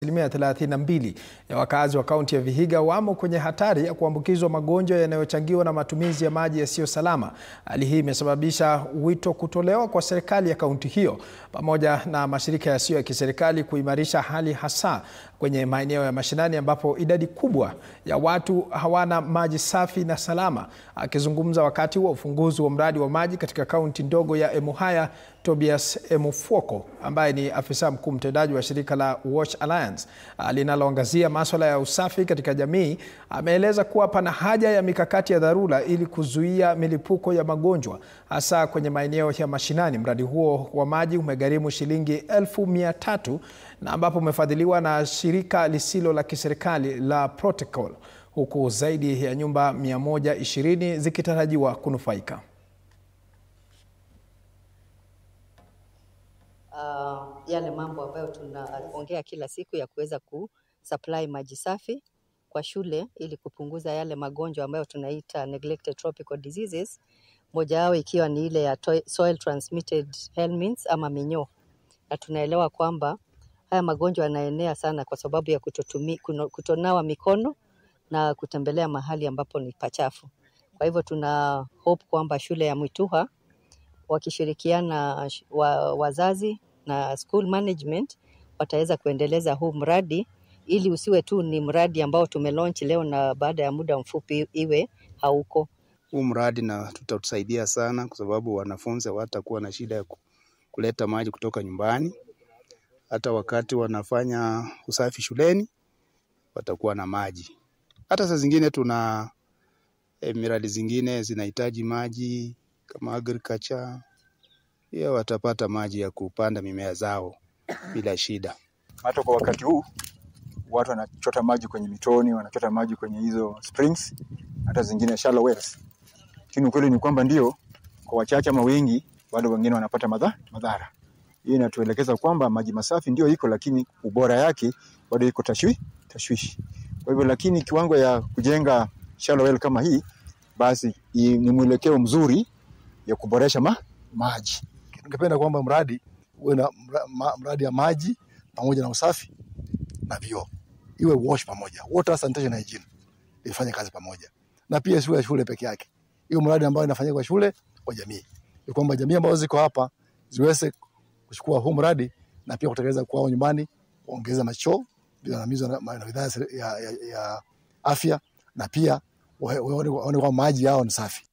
32% ya wakazi wa kaunti ya Vihiga wamo kwenye hatari ya kuambukizwa magonjwa yanayochangiwa na matumizi ya maji yasiyo salama. Hali hii imesababisha wito kutolewa kwa serikali ya kaunti hiyo pamoja na mashirika yasiyo ya kiserikali kuimarisha hali hasa kwenye maeneo ya mashinani ambapo idadi kubwa ya watu hawana maji safi na salama. Akizungumza wakati wa ufunguzi wa mradi wa maji katika kaunti ndogo ya Emuhaya, Tobias Emufuoko ambaye ni afisa mkuu mtendaji wa shirika la Wash Alliance linaloangazia masuala ya usafi katika jamii, ameeleza kuwa pana haja ya mikakati ya dharura ili kuzuia milipuko ya magonjwa hasa kwenye maeneo ya mashinani. Mradi huo wa maji umegharimu shilingi 1,300 na ambapo umefadhiliwa na shirika lisilo la kiserikali la Protocol, huku zaidi ya nyumba 120 zikitarajiwa kunufaika. Yale mambo ambayo tunaongea kila siku ya kuweza kusupply maji safi kwa shule ili kupunguza yale magonjwa ambayo tunaita neglected tropical diseases, moja wao ikiwa ni ile ya soil transmitted helminths ama minyoo. Na tunaelewa kwamba haya magonjwa yanaenea sana kwa sababu ya kutonawa mikono na kutembelea mahali ambapo ni pachafu. Kwa hivyo tuna hope kwamba shule ya Mwituha wakishirikiana wazazi na school management wataweza kuendeleza huu mradi ili usiwe tu ni mradi ambao tumelaunch leo na baada ya muda mfupi iwe hauko. Huu mradi na tutatusaidia sana kwa sababu wanafunzi hawatakuwa na shida ya kuleta maji kutoka nyumbani. Hata wakati wanafanya usafi shuleni watakuwa na maji. Hata saa zingine tuna miradi zingine zinahitaji maji kama agriculture, pia watapata maji ya kupanda mimea zao bila shida. Hata kwa wakati huu watu wanachota maji kwenye mitoni, wanachota maji kwenye hizo springs, hata zingine shallow wells. Lakini ukweli ni kwamba ndio kwa wachache ama wengi bado wengine wanapata madhara. Hii inatuelekeza kwamba maji masafi ndio iko, lakini ubora yake bado iko tashwishi. Kwa hivyo lakini kiwango ya kujenga shallow well kama hii basi ni mwelekeo mzuri ya kuboresha maji. Tungependa kwamba mradi uwe na mradi ya maji pamoja na usafi na vyoo. Iwe wash pamoja. Water sanitation hygiene ifanye kazi pamoja. Na pia sio shule peke yake. Hiyo mradi ambao inafanyika kwa shule, kwa jamii. Ni kwamba jamii ambazo ziko hapa ziweze kuchukua huu mradi na pia kutekeleza kwao nyumbani, kuongeza machoo, vianamizwa na bidhaa ya afya, na pia waone kwa maji yao ni safi.